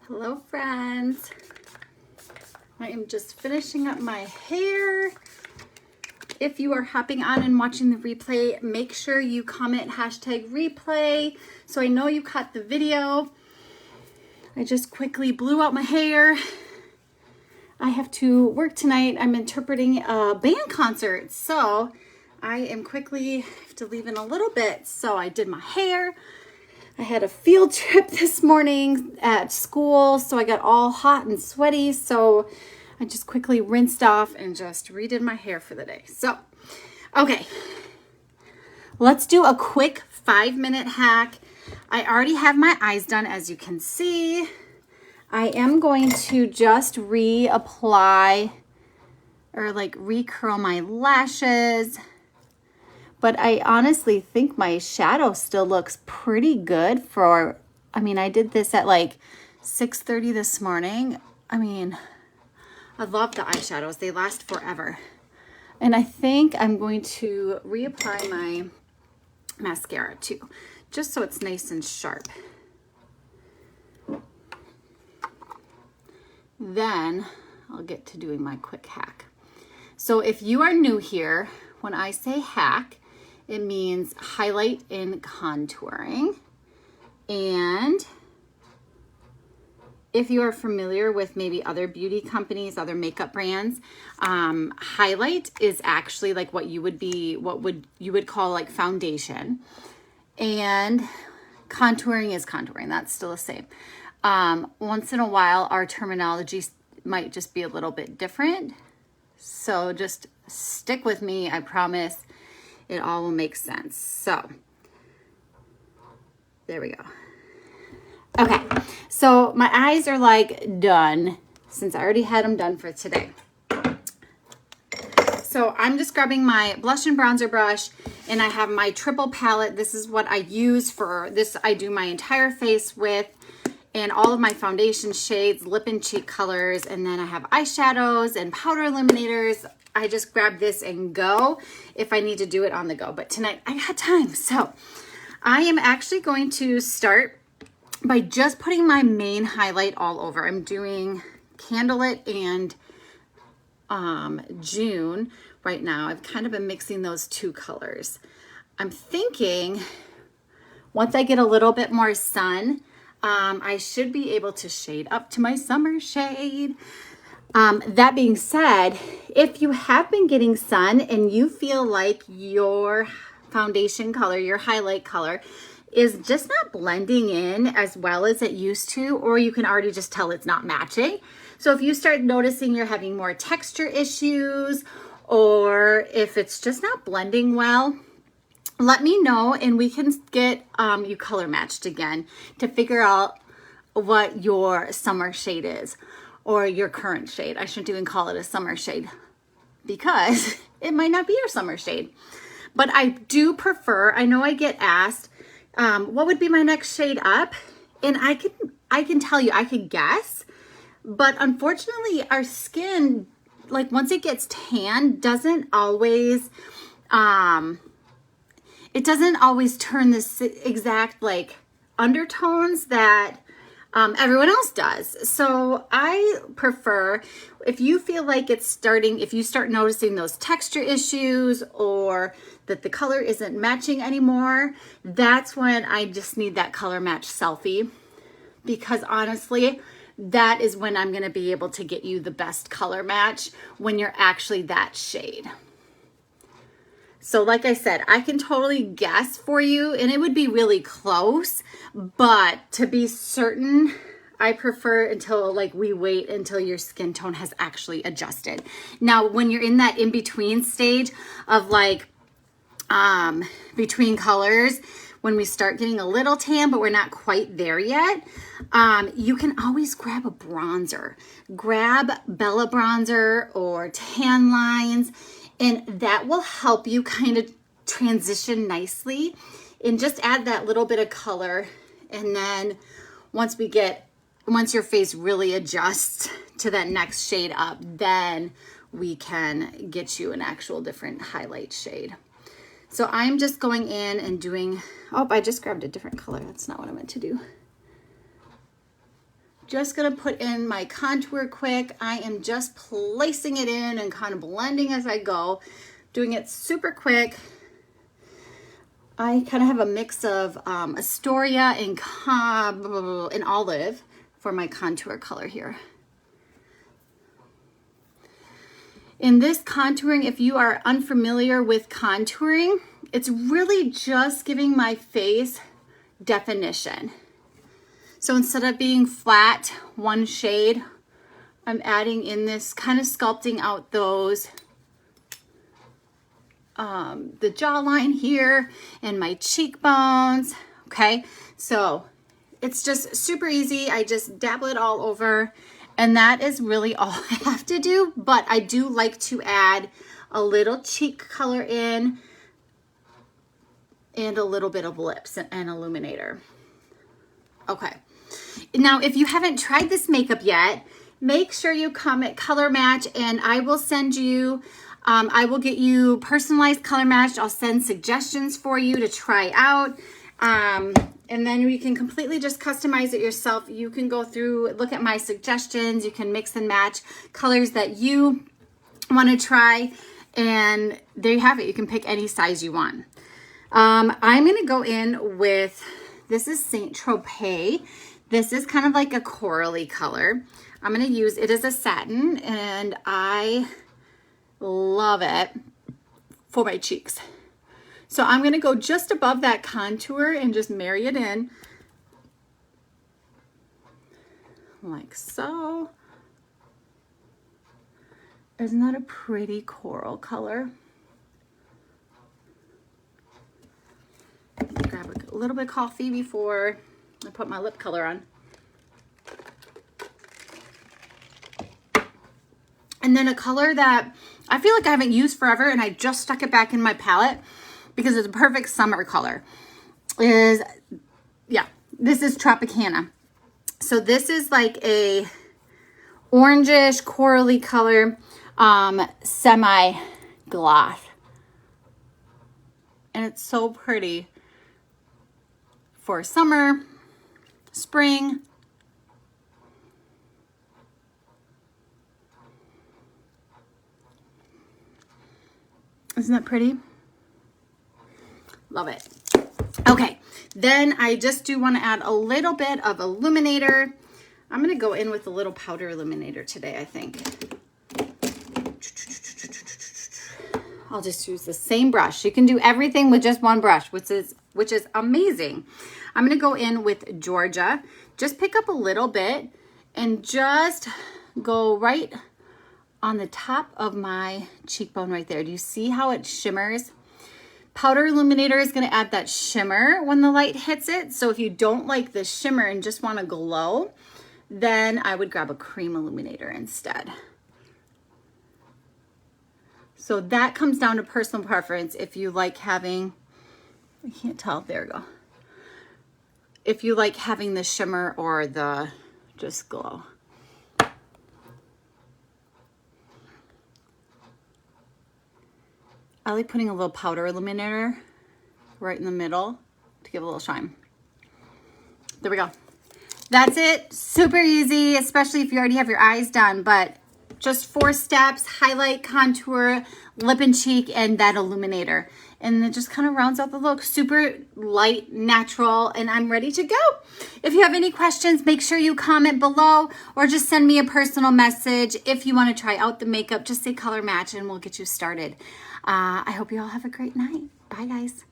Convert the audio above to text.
Hello friends, I am just finishing up my hair. If you are hopping on and watching the replay, make sure you comment #replay so I know you caught the video. I just quickly blew out my hair. I have to work tonight. I'm interpreting a band concert, so I am quickly have to leave in a little bit. So I did my hair. I had a field trip this morning at school, so I got all hot and sweaty. So I just quickly rinsed off and just redid my hair for the day. So, okay, let's do a quick 5-minute hack. I already have my eyes done, as you can see. I am going to just reapply or like recurl my lashes. But I honestly think my shadow still looks pretty good for, I did this at like 6:30 this morning. I love the eyeshadows. They last forever. And I think I'm going to reapply my mascara too, just so it's nice and sharp. Then I'll get to doing my quick hack. So if you are new here, when I say hack, it means highlight and contouring. And if you are familiar with maybe other beauty companies, other makeup brands, highlight is actually like what you would call like foundation. And contouring is contouring. That's still the same. Once in a while, our terminology might just be a little bit different. So just stick with me. I promise it all will make sense. So there we go. Okay, so my eyes are like done since I already had them done for today. So I'm just grabbing my blush and bronzer brush, and I have my triple palette. This is what I use for this. I do my entire face with, and all of my foundation shades, lip and cheek colors, and then I have eyeshadows and powder illuminators. I just grab this and go if I need to do it on the go. But tonight I got time. So I am actually going to start by just putting my main highlight all over. I'm doing Candlelit and June right now. I've kind of been mixing those two colors. I'm thinking once I get a little bit more sun, I should be able to shade up to my summer shade. That being said, if you have been getting sun and you feel like your foundation color, your highlight color is just not blending in as well as it used to, or you can already just tell it's not matching. So if you start noticing you're having more texture issues, or if it's just not blending well, let me know and we can get you color matched again to figure out what your summer shade is. Or your current shade. I shouldn't even call it a summer shade because it might not be your summer shade. But I do prefer, I know I get asked, what would be my next shade up? And I can tell you, I can guess. But unfortunately, our skin, like once it gets tan, doesn't always, it doesn't always turn this exact like undertones that everyone else does. So I prefer, if you feel like it's starting, if you start noticing those texture issues or that the color isn't matching anymore, that's when I just need that color match selfie. Because honestly, that is when I'm going to be able to get you the best color match when you're actually that shade. So like I said, I can totally guess for you and it would be really close, but to be certain, I prefer until like we wait until your skin tone has actually adjusted. Now, when you're in that in-between stage of like between colors, when we start getting a little tan, but we're not quite there yet, you can always grab a bronzer. Grab Bella Bronzer or Tan Lines, and that will help you kind of transition nicely and just add that little bit of color. And then once your face really adjusts to that next shade up, then we can get you an actual different highlight shade. So I'm just going in and doing, oh, I just grabbed a different color. That's not what I meant to do. Just gonna put in my contour quick. I am just placing it in and kind of blending as I go, doing it super quick. I kind of have a mix of Astoria and olive for my contour color here. In this contouring, if you are unfamiliar with contouring, it's really just giving my face definition. So instead of being flat, one shade, I'm adding in this, kind of sculpting out those, the jawline here and my cheekbones, okay? So it's just super easy. I just dabble it all over, and that is really all I have to do. But I do like to add a little cheek color in and a little bit of lips and illuminator. Okay. Now, if you haven't tried this makeup yet, make sure you comment color match, and I will send you, I will get you personalized color matched. I'll send suggestions for you to try out. And then you can completely just customize it yourself. You can go through, look at my suggestions. You can mix and match colors that you want to try. And there you have it. You can pick any size you want. I'm going to go in with, this is Seint Tropez. This is kind of like a corally color. I'm going to use, it is a satin, and I love it for my cheeks. So I'm going to go just above that contour and just marry it in like so. Isn't that a pretty coral color? Grab a little bit of coffee before I put my lip color on. And then a color that I feel like I haven't used forever, and I just stuck it back in my palette because it's a perfect summer color, is, yeah, this is Tropicana. So this is like a orangish corally color, semi gloss, and it's so pretty for summer, spring. Isn't that pretty? Love it. Okay, then I just do want to add a little bit of illuminator. I'm going to go in with a little powder illuminator today, I think. I'll just use the same brush. You can do everything with just one brush, which is amazing. I'm going to go in with Georgia. Just pick up a little bit and just go right on the top of my cheekbone right there. Do you see how it shimmers? Powder illuminator is going to add that shimmer when the light hits it. So if you don't like the shimmer and just want to glow, then I would grab a cream illuminator instead. So that comes down to personal preference. If you like having, I can't tell, there we go. If you like having the shimmer or the just glow. I like putting a little powder illuminator right in the middle to give a little shine. There we go. That's it. Super easy, especially if you already have your eyes done, but just 4 steps: highlight, contour, lip and cheek, and that illuminator. And it just kind of rounds out the look. Super light, natural, and I'm ready to go. If you have any questions, make sure you comment below or just send me a personal message. If you want to try out the makeup, just say color match and we'll get you started. I hope you all have a great night. Bye, guys.